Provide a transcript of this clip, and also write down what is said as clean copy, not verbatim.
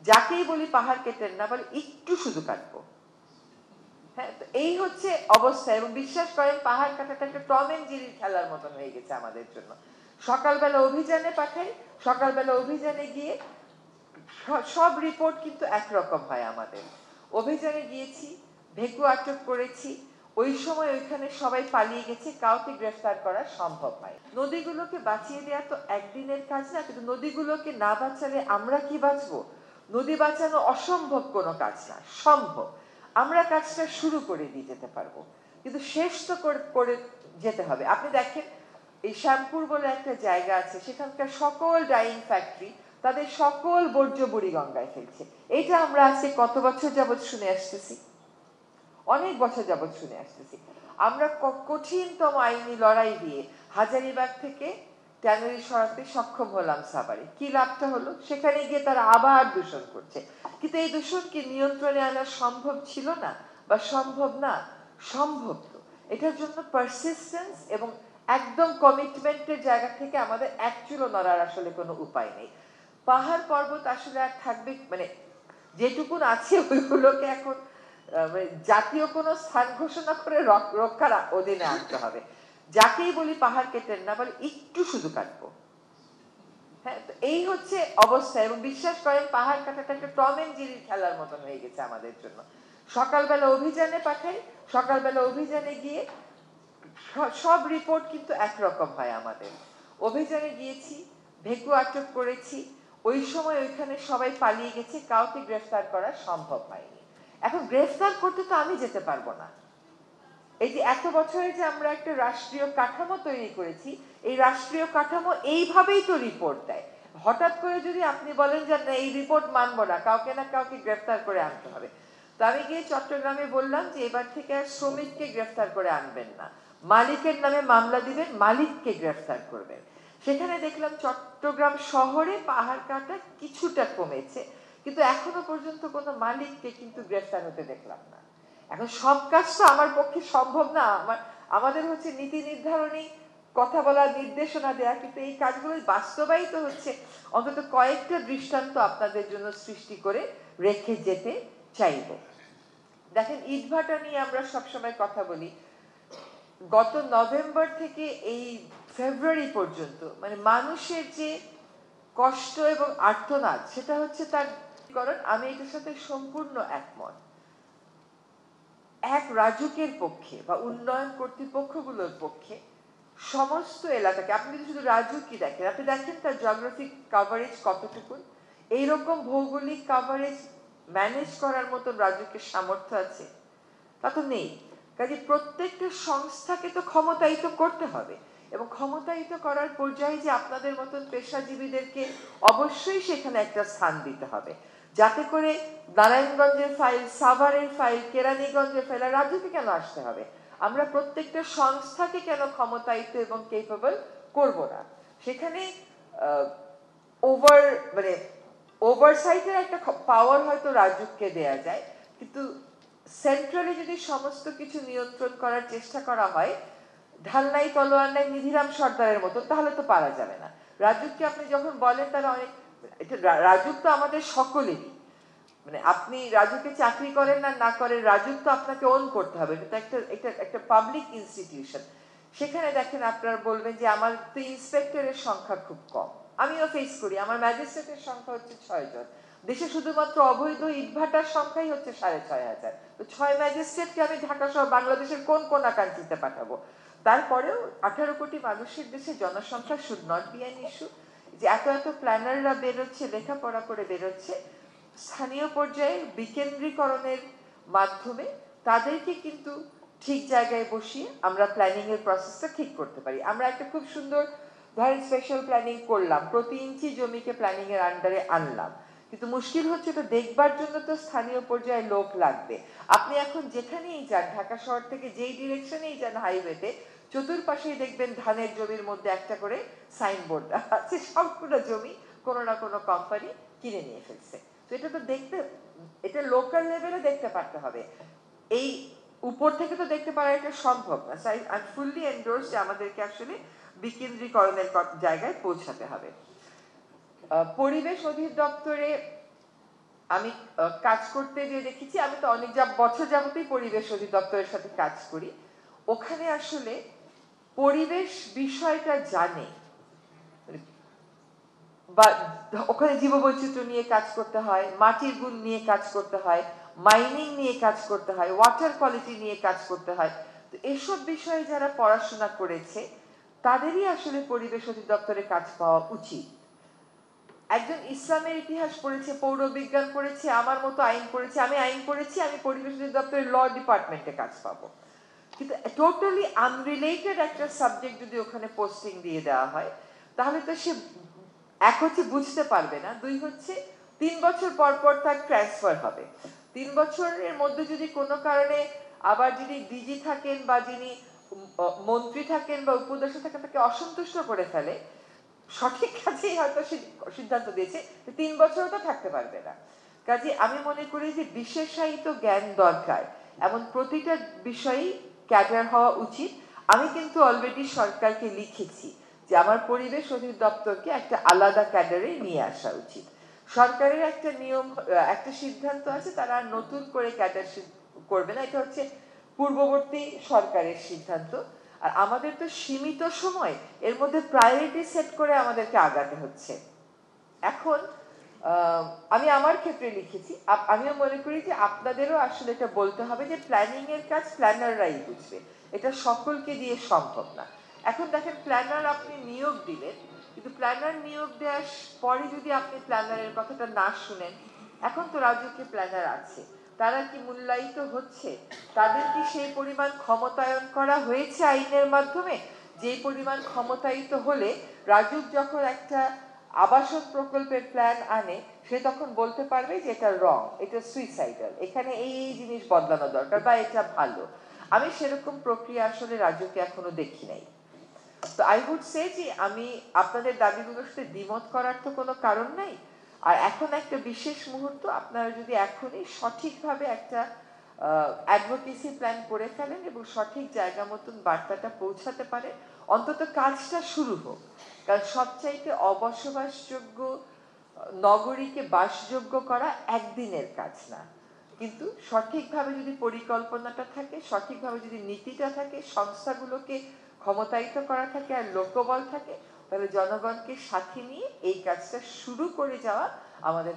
যাকেই বলি পাহাড় কেটেন না, বলে একটু শুধু কাটবো। হ্যাঁ, তো এই হচ্ছে অবস্থা। এবং বিশ্বাস করেন পাহাড় কাটাটা একটা টম এন্ড জেরির খেলার মতন হয়ে গেছে আমাদের জন্য। সকালবেলা অভিযানে পাঠাই, সকালবেলা অভিযানে গিয়ে সব রিপোর্ট কিন্তু একরকম হয় আমাদের। অভিযানে গিয়েছি, ভেকু আটক করেছি, ওই সময় ওইখানে সবাই পালিয়ে গেছে, কাউকে গ্রেফতার করা সম্ভব হয়। নদীগুলোকে বাঁচিয়ে দেওয়া তো একদিনের কাজ না, কিন্তু নদীগুলোকে না বাঁচালে আমরা কি বাঁচবো? নদী বাঁচানো অসম্ভব কোনো কাজ না, সম্ভব। আমরা কাজটা শুরু করে দিয়ে যেতে পারবো, কিন্তু শেষ তো করে যেতে হবে। আপনি দেখেন এই শ্যামপুর বলে একটা জায়গা আছে, সেখানকার সকল ডাইং ফ্যাক্টরি তাদের সকল বর্জ্য বুড়িগঙ্গায় ফেলছে। এটা আমরা আজকে কত বছর যাবৎ শুনে আসতেছি, অনেক বছর যাবৎ শুনে আসতেছি। আমরা কঠিনতম আইনি লড়াই দিয়ে হাজারীবাগ থেকে ট্যানারি সরাতে সক্ষম হলাম সাভারে। কি লাভটা হলো? সেখানে গিয়ে তারা আবার দূষণ করছে। কিন্তু এই দূষণ কি নিয়ন্ত্রণে আনা সম্ভব ছিল না বা সম্ভব না? সম্ভব। তো এটার জন্য পারসিস্টেন্স এবং একদম কমিটমেন্টের জায়গা থেকে আমাদের অ্যাকচুয়ালি নড়ার আসলে কোনো উপায় নেই। পাহাড় পর্বত আসলে আর থাকবে, মানে যেটুকুন আছে ওইগুলোকে এখন জাতীয় কোনো স্থান ঘোষণা করে রক্ষার অধীনে আনতে হবে। যাকেই বলি পাহাড় কেটেন না, বলে একটু শুধু কাটবো। হ্যাঁ, তো এই হচ্ছে অবস্থা। এবং বিশ্বাস করেন পাহাড় কাটাটা একটা টম এন্ড জেরির খেলার মতন হয়ে গেছে আমাদের জন্য। সকালবেলা অভিযানে পাঠাই, সকালবেলা অভিযানে গিয়ে সব রিপোর্ট কিন্তু একরকম হয় আমাদের। অভিযানে গিয়েছি, ভেকু আটক করেছি, ওই সময় ওইখানে সবাই পালিয়ে গেছে, কাউকে গ্রেফতার করা সম্ভব হয়নি। এখন গ্রেফতার করতে তো আমি যেতে পারবো না। এই যে এত বছরে যে আমরা একটা রাষ্ট্রীয় কাঠামো তৈরি করেছি, এই রাষ্ট্রীয় কাঠামো এইভাবেই তো রিপোর্ট দেয়। হঠাৎ করে যদি আপনি বলেন যে না এই রিপোর্ট মানবো না, কাউকে না কাউকে গ্রেফতার করে আনতে হবে। তো আমি গিয়ে চট্টগ্রামে বললাম যে এবার থেকে আর শ্রমিককে গ্রেফতার করে আনবেন না, মালিকের নামে মামলা দিবেন, মালিককে গ্রেফতার করবেন। সেখানে দেখলাম চট্টগ্রাম শহরে পাহাড় কাটা কিছুটা কমেছে, কিন্তু এখনো পর্যন্ত কোনো মালিককে কিন্তু গ্রেফতার হতে দেখলাম না। এখন সব কাজ তো আমার পক্ষে সম্ভব না, আমাদের হচ্ছে নীতি নির্ধারণী, কথা বলা, নির্দেশনা দেয়া, কিন্তু এই কাজগুলো বাস্তবায়িত হচ্ছে। অন্তত কয়েকটা দৃষ্টান্ত আপনাদের জন্য সৃষ্টি করে রেখে যেতে চাইব। দেখেন ইটভাটা নিয়ে আমরা সবসময় কথা বলি। গত নভেম্বর থেকে এই ফেব্রুয়ারি পর্যন্ত মানে মানুষের যে কষ্ট এবং আর্তনাদ, সেটা হচ্ছে তার কারণ। আমি এটার সাথে সম্পূর্ণ একমত। এক রাজুকের পক্ষে বা উন্নয়ন কর্তৃপক্ষগুলোর পক্ষে সমস্ত এলাকাকে, আপনি যদি শুধু রাজুকই দেখেন, আপনি দেখেন তার জিওগ্রাফিক কভারেজ কতটুকু, এইরকম ভৌগোলিক কভারেজ ম্যানেজ করার মতো রাজুকের সামর্থ্য আছে? তা তো নেই। কাজে প্রত্যেকটা সংস্থাকে তো ক্ষমতায়িত করতে হবে, এবং ক্ষমতায়িত করার পর্যায়ে যে আপনাদের মতন পেশাজীবীদেরকে অবশ্যই সেখানে একটা স্থান দিতে হবে, যাতে করে নারায়ণগঞ্জের ফাইল, সাভারের ফাইল, কেরানীগঞ্জের ফাইল আর রাজ্যকে কেন আসতে হবে? আমরা প্রত্যেকটা সংস্থাকে কেন ক্ষমতায়িত এবং কেপেবল করব না? সেখানে মানে ওভারসাইটের একটা পাওয়ার হয়তো রাজুককে দেয়া যায়, কিন্তু সেন্ট্রালি যদি সমস্ত কিছু নিয়ন্ত্রণ করার চেষ্টা করা হয় ঢালনাই তলোয়ার নাই নিধিরাম সর্দারের মতো, তাহলে তো পারা যাবে না। রাজুককে আপনি যখন বলেন তারা অনেক, রাজুক তো আমাদের সকলেরই, মানে আপনি রাজুকে চাকরি করেন না না করেন, রাজুক তো আপনাকে ওন করতে হবে। এটা একটা পাবলিক ইনস্টিটিউশন। সেখানে দেখেন আপনারা বলবেন যে আমার তো ইন্সপেক্টরের সংখ্যা খুব কম। আমিও ফেস করি, আমার ম্যাজিস্ট্রেটের সংখ্যা হচ্ছে 6 জন। দেশে শুধুমাত্র অবৈধ ইটভাটার সংখ্যাই হচ্ছে 6,500। তো 6 ম্যাজিস্ট্রেটকে আমি ঢাকা সহ বাংলাদেশের কোন কোন কান্ট্রিতে পাঠাবো? তারপরেও 18 কোটি মানুষের দেশে জনসংখ্যা should not be an issue. যে এত এত প্ল্যানাররা বেরোচ্ছে, লেখাপড়া করে বেরোচ্ছে, স্থানীয় পর্যায়ে বিকেন্দ্রীকরণের মাধ্যমে তাদেরকে কিন্তু ঠিক জায়গায় বসিয়ে আমরা প্ল্যানিং এর প্রসেসটা ঠিক করতে পারি। আমরা একটা খুব সুন্দর ধরেন স্পেশাল প্ল্যানিং করলাম, প্রতি ইঞ্চি জমিকে প্ল্যানিং এর আন্ডারে আনলাম, কিন্তু মুশকিল হচ্ছে এটা দেখবার জন্য তো স্থানীয় পর্যায়ে লোক লাগবে। আপনি এখন যেখানেই যান, ঢাকা শহর থেকে যেই ডিরেকশনেই যান হাইওয়েতে, চতুর্পাশেই দেখবেন ধানের জমির মধ্যে একটা করে সাইনবোর্ড আছে, সবগুলো জমি কোনো না কোনো কোম্পানি কিনে নিয়ে ফেলছে। তো এটা তো দেখতে, এটা লোকাল লেভেলে দেখতে পারতে হবে, এই উপর থেকে তো দেখতে পারা এটা সম্ভব না। আই ফুললি এন্ডোর্স যে আমাদেরকে আসলে বিকেন্দ্রীকরণের জায়গায় পৌঁছাতে হবে। পরিবেশ অধিদপ্তরে আমি কাজ করতে গিয়ে দেখেছি, আমি তো অনেক বছর যাবতই পরিবেশ অধিদপ্তরের সাথে কাজ করি, ওখানে আসলে পরিবেশ বিষয়টা জানে, বা ওখানে জীববৈচিত্র্য নিয়ে কাজ করতে হয়, মাটির গুণ নিয়ে কাজ করতে হয়, মাইনিং নিয়ে কাজ করতে হয়, ওয়াটার কোয়ালিটি নিয়ে কাজ করতে হয়। তো এসব বিষয়ে যারা পড়াশোনা করেছে তাদেরই আসলে পরিবেশ অধিদপ্তরে কাজ পাওয়া উচিত। একজন ইসলামের ইতিহাস পড়েছে, পৌরবিজ্ঞান পড়েছে, আমার মতো আইন পড়েছে, আমি আইন পড়েছি, আমি পরিবেশ অধিদপ্তরের ল ডিপার্টমেন্টে কাজ পাবো। কিন্তু টোটালি আনরিলেটেড একটা সাবজেক্ট যদি ওখানে পোস্টিং দিয়ে দেওয়া হয়, তাহলে তো সে এক হচ্ছে বুঝতে পারবে না, দুই হচ্ছে 3 বছর পর পর তার ট্রান্সফার হবে। 3 বছরের মধ্যে যদি কোনো কারণে আবার যিনি ডিজি থাকেন বা যিনি মন্ত্রী থাকেন বা উপদেষ্টা থাকেন তাকে অসন্তুষ্ট করে ফেলে, সঠিক কাজেই হয়তো সিদ্ধান্ত দিয়েছে, 3 বছরও তো থাকতে পারবে না। কাজে আমি মনে করি যে বিশেষায়িত জ্ঞান দরকার, এমন প্রতিটা বিষয়েই ক্যাডার হওয়া উচিত। আমি কিন্তু অলরেডি সরকারকে লিখেছি যে আমার পরিবেশ অধিদপ্তরকে একটা আলাদা ক্যাডারে নিয়ে আসা উচিত। সরকারের একটা নিয়ম, একটা সিদ্ধান্ত আছে, তারা নতুন করে ক্যাডার করবে না, এটা হচ্ছে পূর্ববর্তী সরকারের সিদ্ধান্ত। আর আমাদের তো সীমিত সময়, এর মধ্যে প্রায়োরিটি সেট করে আমাদেরকে আগাতে হচ্ছে। এখন আমি আমার ক্ষেত্রে লিখেছি, আমিও মনে করি যে আপনাদেরও আসলে এটা বলতে হবে যে প্ল্যানিং এর কাজ প্ল্যানাররাই বুঝবে, এটা সকলকে দিয়ে সম্ভব না। এখন দেখেন, প্ল্যানার আপনি নিয়োগ দিলেন, কিন্তু প্ল্যানার নিয়োগ দেওয়ার পরে যদি আপনি প্ল্যানারের কথাটা না শুনেন, এখন তো রাজুকে প্ল্যানার আছে, তারা কি মূল্যায়িত হচ্ছে? তাদের কি সেই পরিমাণ ক্ষমতায়ন করা হয়েছে আইনের মাধ্যমে? যে পরিমাণ ক্ষমতায়িত হলে রাজুক যখন একটা আবাসন প্রকল্পের প্ল্যান আনে, সে তখন বলতে পারবে যে এটা রং, এটা সুইসাইডাল, এখানে এই এই জিনিস বদলানো দরকার, বা এটা ভালো। আমি সেরকম প্রক্রিয়া আসলে রাজুকে এখনো দেখি নাই। তো আই উড সে যে আমি আপনাদের দাবিগুলোর সাথে দ্বিমত করার তো কোনো কারণ নাই। আর এখন একটা বিশেষ মুহূর্ত, আপনারা যদি এখনই সঠিকভাবে একটা অ্যাডভোকেসি প্ল্যান করে ফেলেন এবং সঠিক জায়গা মতন বার্তাটা পৌঁছাতে পারে, অন্তত কাজটা শুরু হোক। কারণ সবচাইতে অবসবাসযোগ্য নগরীকে বাসযোগ্য করা একদিনের কাজ না, কিন্তু সঠিকভাবে যদি পরিকল্পনাটা থাকে, সঠিকভাবে যদি নীতিটা থাকে, সংস্থাগুলোকে ক্ষমতায়িত করা থাকে আর লোকবল থাকে, তাহলে জনগণকে সাথে নিয়ে এই কাজটা শুরু করে যাওয়া আমাদের